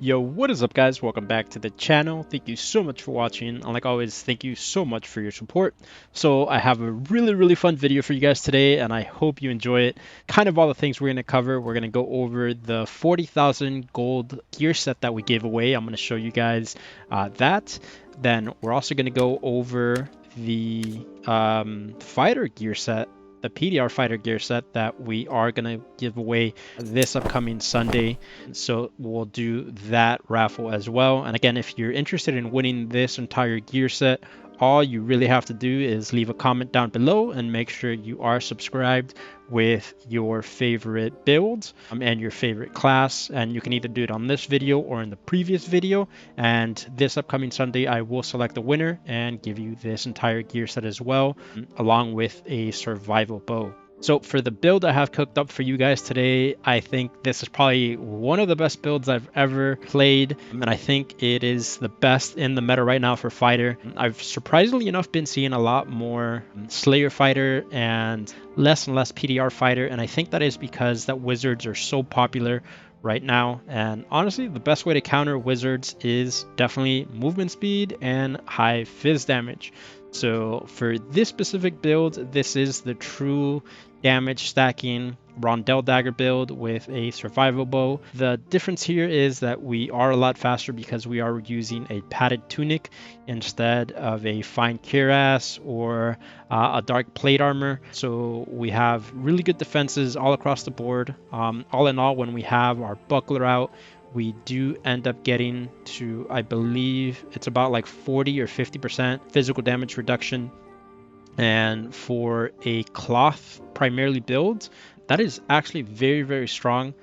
Yo, what is up guys? Welcome back to the channel. Thank you so much for watching. And like always, thank you so much for your support. So I have a really fun video for you guys today and I hope you enjoy it. Kind of all the things we're going to cover. We're going to go over the 40,000 gold gear set that we gave away. I'm going to show you guys that. Then we're also going to go over the fighter gear set, the PDR fighter gear set that we are going to give away this upcoming Sunday. So we'll do that raffle as well. And again, if you're interested in winning this entire gear set, all you really have to do is leave a comment down below and make sure you are subscribed with your favorite builds and your favorite class. And you can either do it on this video or in the previous video. And this upcoming Sunday, I will select the winner and give you this entire gear set as well, along with a survival bow. So for the build I have cooked up for you guys today, I think this is probably one of the best builds I've ever played. And I think it is the best in the meta right now for fighter. I've surprisingly enough been seeing a lot more Slayer fighter and less PDR fighter. And I think that is because that wizards are so popular right now. And honestly, the best way to counter wizards is definitely movement speed and high fizz damage. So for this specific build, this is the true damage stacking Rondel dagger build with a survival bow. The difference here is that we are a lot faster because we are using a padded tunic instead of a fine cuirass or a dark plate armor. So we have really good defenses all across the board. All in all, when we have our buckler out, we do end up getting to, I believe it's about like 40 or 50% physical damage reduction. And for a cloth primarily build, that is actually very strong.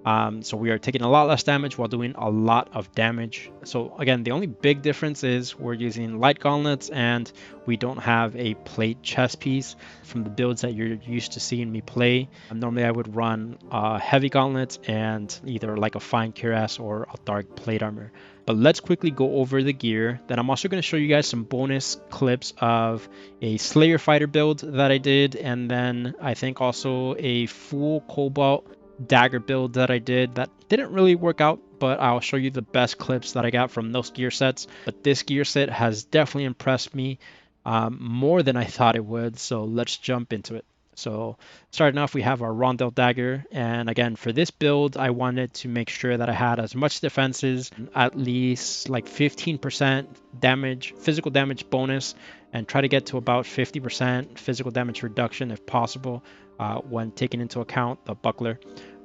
So we are taking a lot less damage while doing a lot of damage. So again, the only big difference is we're using light gauntlets and we don't have a plate chest piece from the builds that you're used to seeing me play. Normally I would run heavy gauntlets and either like a fine cuirass or a dark plate armor. But let's quickly go over the gear. Then I'm also going to show you guys some bonus clips of a Slayer fighter build that I did, and then I think also a full Cobalt dagger build that I did that didn't really work out, but I'll show you the best clips that I got from those gear sets. But this gear set has definitely impressed me more than I thought it would, so let's jump into it. So starting off, we have our Rondel dagger, and again for this build I wanted to make sure that I had as much defenses, at least like 15% damage, physical damage bonus, and try to get to about 50% physical damage reduction if possible when taking into account the buckler.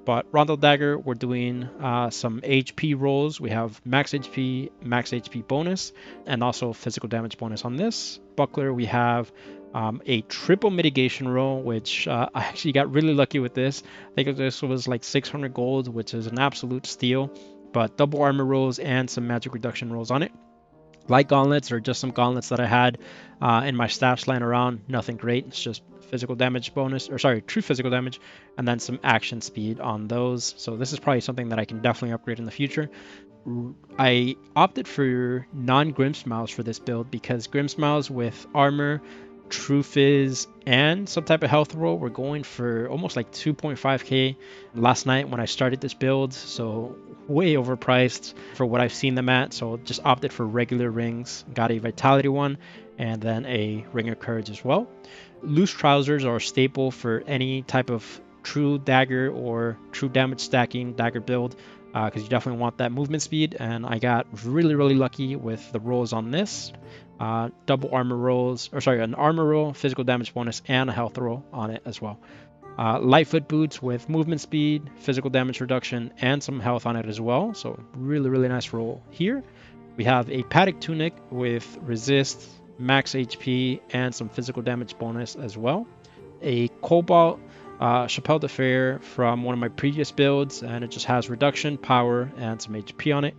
But Rondel dagger, we're doing some HP rolls. We have max HP bonus, and also physical damage bonus on this. Buckler, we have a triple mitigation roll, which I actually got really lucky with this. I think this was like 600 gold, which is an absolute steal. But double armor rolls and some magic reduction rolls on it. Light gauntlets are just some gauntlets that I had in my stash lying around. Nothing great. It's just physical damage bonus, or sorry, true physical damage, and then some action speed on those. So this is probably something that I can definitely upgrade in the future. I opted for non-Grimmsmiles for this build because Grimmsmiles with armor, true fizz, and some type of health roll were going for almost like 2.5k last night when I started this build, so way overpriced for what I've seen them at. So just opted for regular rings, got a vitality one, and then a ring of courage as well. Loose trousers are a staple for any type of true dagger or true damage stacking dagger build, because you definitely want that movement speed, and I got really lucky with the rolls on this. Double armor rolls, or sorry, an armor roll, physical damage bonus, and a health roll on it as well. Lightfoot boots with movement speed, physical damage reduction, and some health on it as well. So really nice roll here. We have a padded tunic with resist, max HP, and some physical damage bonus as well. A Cobalt Chapelle de Fer from one of my previous builds, and it just has reduction, power, and some HP on it.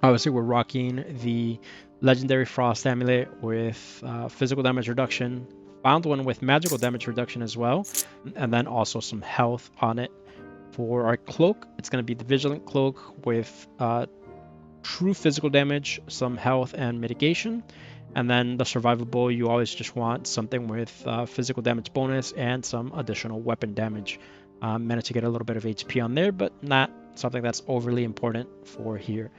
Obviously, we're rocking the Legendary Frost Amulet with physical damage reduction, found one with magical damage reduction as well, and then also some health on it. For our cloak, it's going to be the Vigilant Cloak with true physical damage, some health, and mitigation. And then the survival bow, you always just want something with physical damage bonus and some additional weapon damage. Managed to get a little bit of HP on there, but not something that's overly important for here.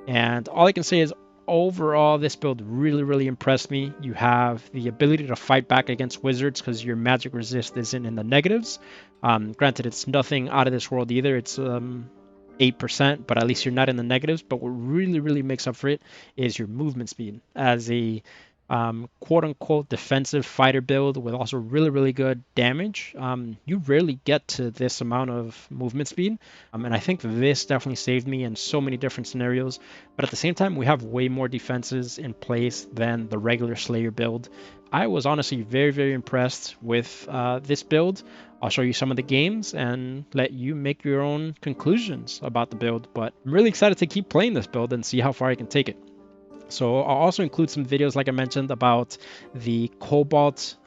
And all I can say is overall, this build really impressed me. You have the ability to fight back against wizards because your magic resist isn't in the negatives. Granted, it's nothing out of this world either. It's 8%, but at least you're not in the negatives. But what really makes up for it is your movement speed. As a quote-unquote defensive fighter build with also really good damage, you rarely get to this amount of movement speed, and I think this definitely saved me in so many different scenarios. But at the same time, we have way more defenses in place than the regular Slayer build. I was honestly very impressed with this build. I'll show you some of the games and let you make your own conclusions about the build, but I'm really excited to keep playing this build and see how far I can take it. So I'll also include some videos, like I mentioned, about the Cobalt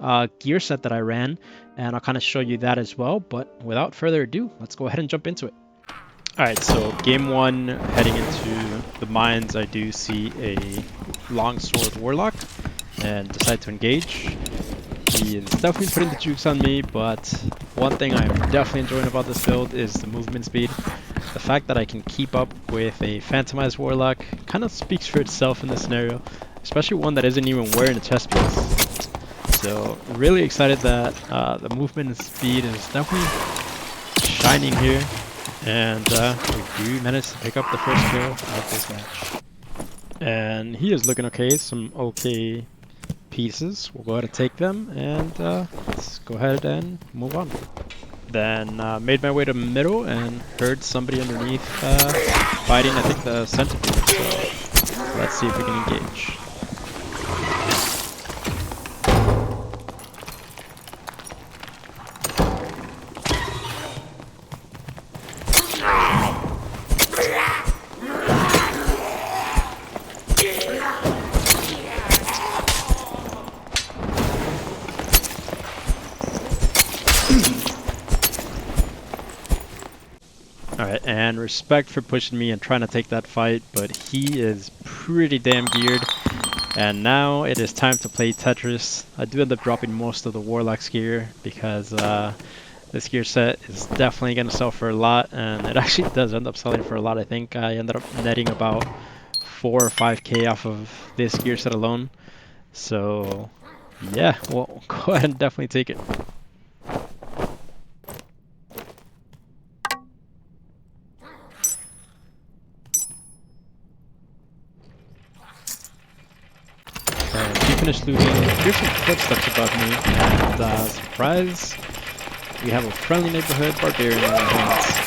gear set that I ran, and I'll kind of show you that as well. But without further ado, let's go ahead and jump into it. Alright, so game one, heading into the mines, I do see a longsword warlock and decide to engage. He is definitely putting the jukes on me, but one thing I'm definitely enjoying about this build is the movement speed. The fact that I can keep up with a Phantomized Warlock kind of speaks for itself in this scenario, especially one that isn't even wearing a chest piece. So really excited that the movement and speed is definitely shining here, and we do manage to pick up the first kill of this match. And he is looking okay, some okay pieces. We'll go ahead and take them, and let's go ahead and move on. Then made my way to middle and heard somebody underneath fighting, I think, the centipede. So let's see if we can engage. Alright, and respect for pushing me and trying to take that fight, but he is pretty damn geared. And now it is time to play Tetris. I do end up dropping most of the Warlock's gear because this gear set is definitely going to sell for a lot, and it actually does end up selling for a lot. I think I ended up netting about 4 or 5k off of this gear set alone. So yeah, well, go ahead and definitely take it. Finished looting. Here's some footsteps above me, and surprise, we have a friendly neighborhood barbarian in our hands.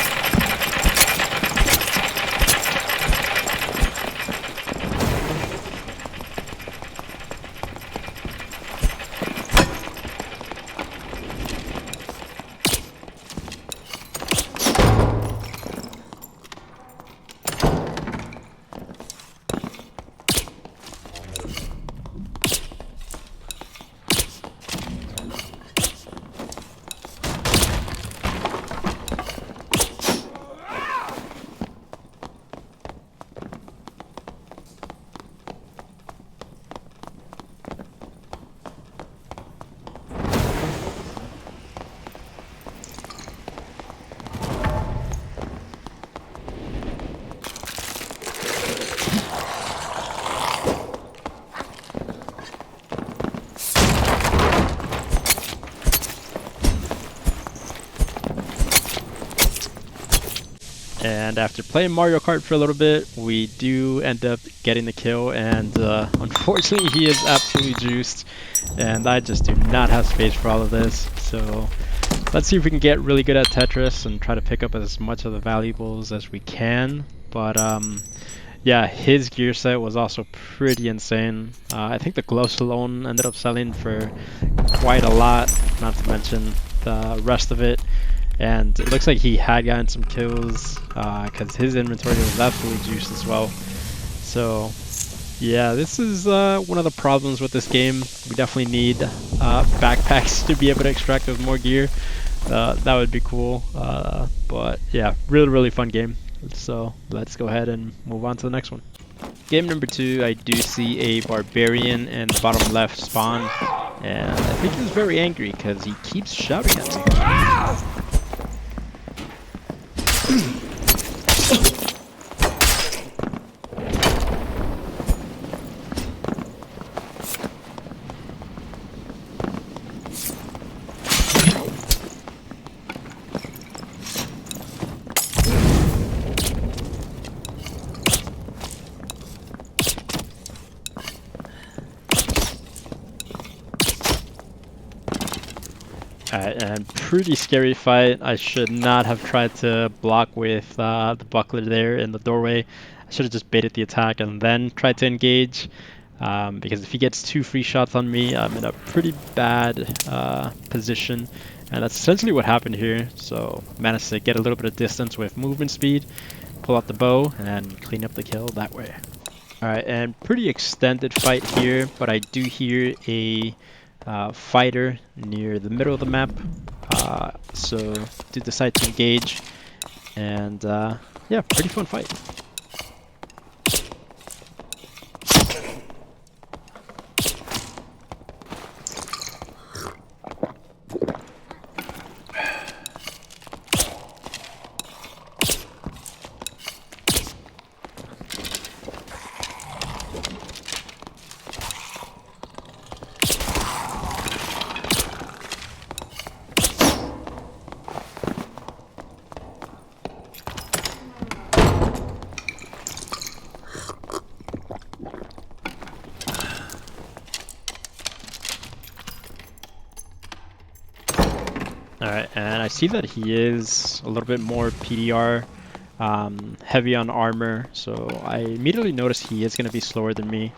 And after playing Mario Kart for a little bit, we do end up getting the kill, and unfortunately he is absolutely juiced, and I just do not have space for all of this. So let's see if we can get really good at Tetris and try to pick up as much of the valuables as we can. But yeah, his gear set was also pretty insane. I think the gloves alone ended up selling for quite a lot, not to mention the rest of it. And it looks like he had gotten some kills because his inventory was absolutely juiced as well. So yeah, this is one of the problems with this game. We definitely need backpacks to be able to extract with more gear. That would be cool. But yeah, really fun game. So let's go ahead and move on to the next one. Game number 2, I do see a barbarian in the bottom left spawn, and I think he's very angry because he keeps shouting at me. Alright, and pretty scary fight. I should not have tried to block with the buckler there in the doorway. I should have just baited the attack and then tried to engage. Because if he gets 2 free shots on me, I'm in a pretty bad position. And that's essentially what happened here. So managed to get a little bit of distance with movement speed, pull out the bow, and clean up the kill that way. Alright, and pretty extended fight here, but I do hear a fighter near the middle of the map, so do decide to engage, and yeah, pretty fun fight. Alright, and I see that he is a little bit more PDR, heavy on armor, so I immediately notice he is going to be slower than me.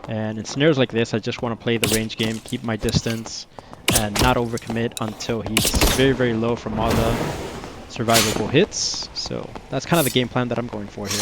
And in scenarios like this, I just want to play the range game, keep my distance, and not overcommit until he's very, very low from all the survivable hits. So that's kind of the game plan that I'm going for here.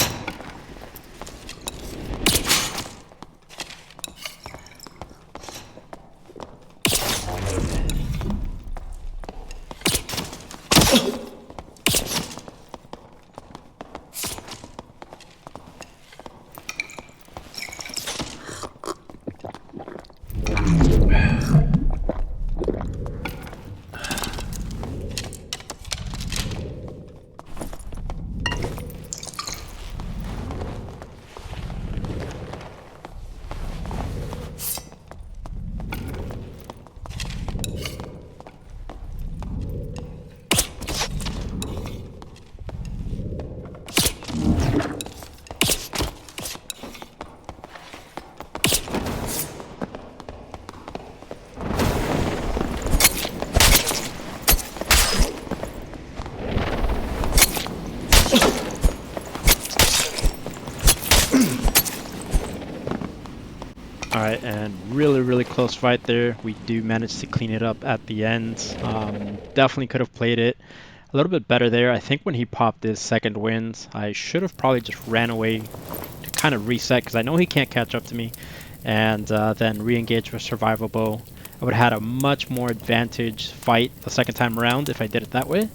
Alright, and really close fight there. We do manage to clean it up at the end. Definitely could have played it a little bit better there. I think when he popped his second wind, I should have probably just ran away to kind of reset, because I know he can't catch up to me, and then re-engage with survival bow. I would have had a much more advantage fight the second time around if I did it that way,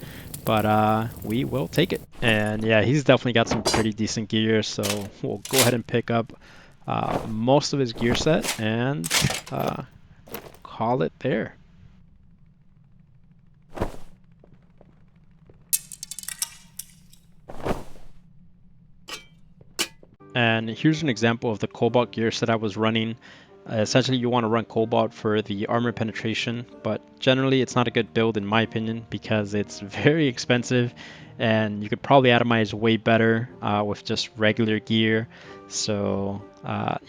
but we will take it. And yeah, he's definitely got some pretty decent gear, so we'll go ahead and pick up most of his gear set and call it there. And here's an example of the Cobalt gear set I was running. Essentially, you want to run Cobalt for the armor penetration, but generally it's not a good build in my opinion because it's very expensive and you could probably atomize way better with just regular gear. So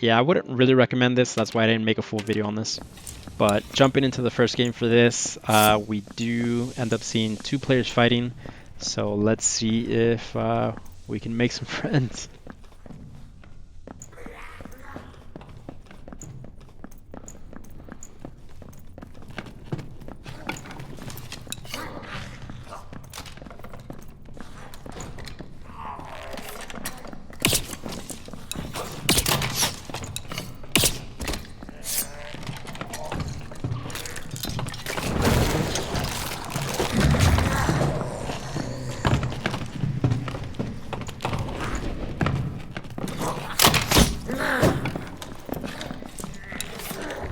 yeah, I wouldn't really recommend this. That's why I didn't make a full video on this. But jumping into the first game for this, we do end up seeing 2 players fighting. So let's see if we can make some friends.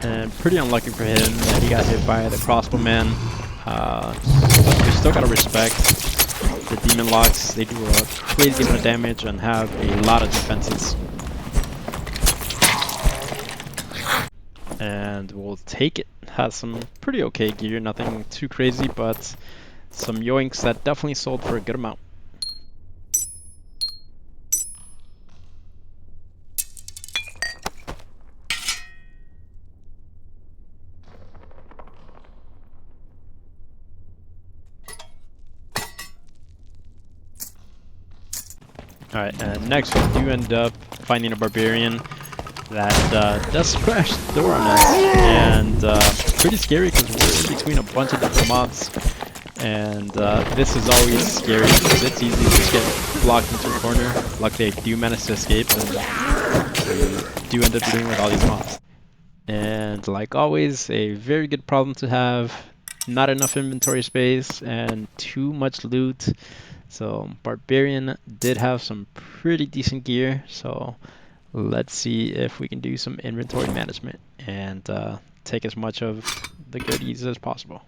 And pretty unlucky for him that he got hit by the crossbowman. We still gotta respect the demon locks. They do a crazy amount of damage and have a lot of defenses. And we'll take it. Has some pretty okay gear, nothing too crazy, but some yoinks that definitely sold for a good amount. Alright, and next we do end up finding a barbarian that does crash the door on us, and pretty scary because we're in between a bunch of different mobs, and this is always scary because it's easy to just get blocked into a corner. Luckily I do manage to escape, and we do end up dealing with all these mobs. And like always, a very good problem to have. Not enough inventory space and too much loot. So Barbarian did have some pretty decent gear, so let's see if we can do some inventory management and take as much of the goodies as possible.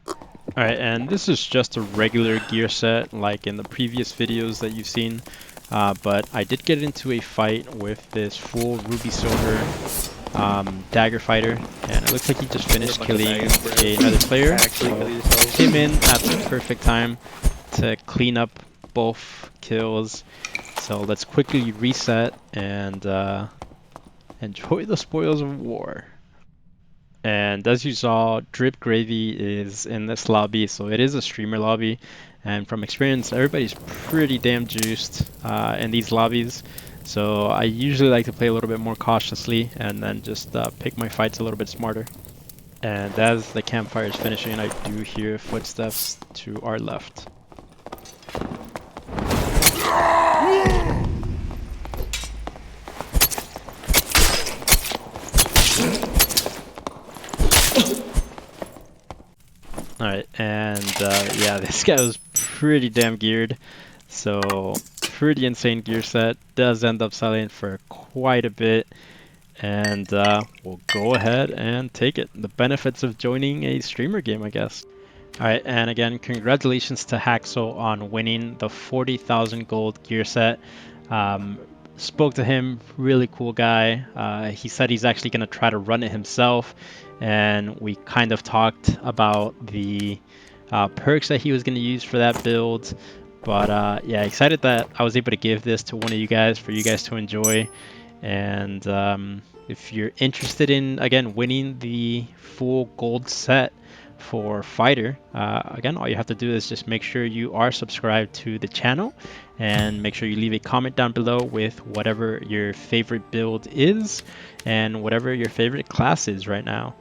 Alright, and this is just a regular gear set like in the previous videos that you've seen, but I did get into a fight with this full Ruby Silver dagger fighter, and it looks like he just finished killing another player, so came in at the perfect time to clean up both kills. So let's quickly reset and enjoy the spoils of war. And as you saw, Drip Gravy is in this lobby, so it is a streamer lobby, and from experience everybody's pretty damn juiced in these lobbies. So I usually like to play a little bit more cautiously and then just pick my fights a little bit smarter. And as the campfire is finishing, I do hear footsteps to our left. Alright, and yeah, this guy was pretty damn geared, so pretty insane gear set. Does end up selling for quite a bit, and we'll go ahead and take it. The benefits of joining a streamer game, I guess. Alright, and again, congratulations to Haxo on winning the 40,000 gold gear set. Spoke to him, really cool guy. He said he's actually going to try to run it himself, and we kind of talked about the perks that he was going to use for that build. But yeah, excited that I was able to give this to one of you guys for you guys to enjoy. And if you're interested in, again, winning the full gold set for Fighter, again, all you have to do is just make sure you are subscribed to the channel, and make sure you leave a comment down below with whatever your favorite build is and whatever your favorite class is right now.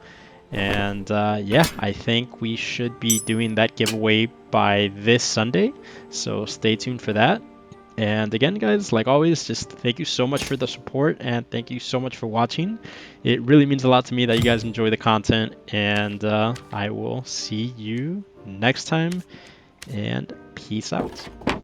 And yeah, I think we should be doing that giveaway by this Sunday, so stay tuned for that. And again, guys, like always, just thank you so much for the support, and thank you so much for watching. It really means a lot to me that you guys enjoy the content, and I will see you next time, and peace out.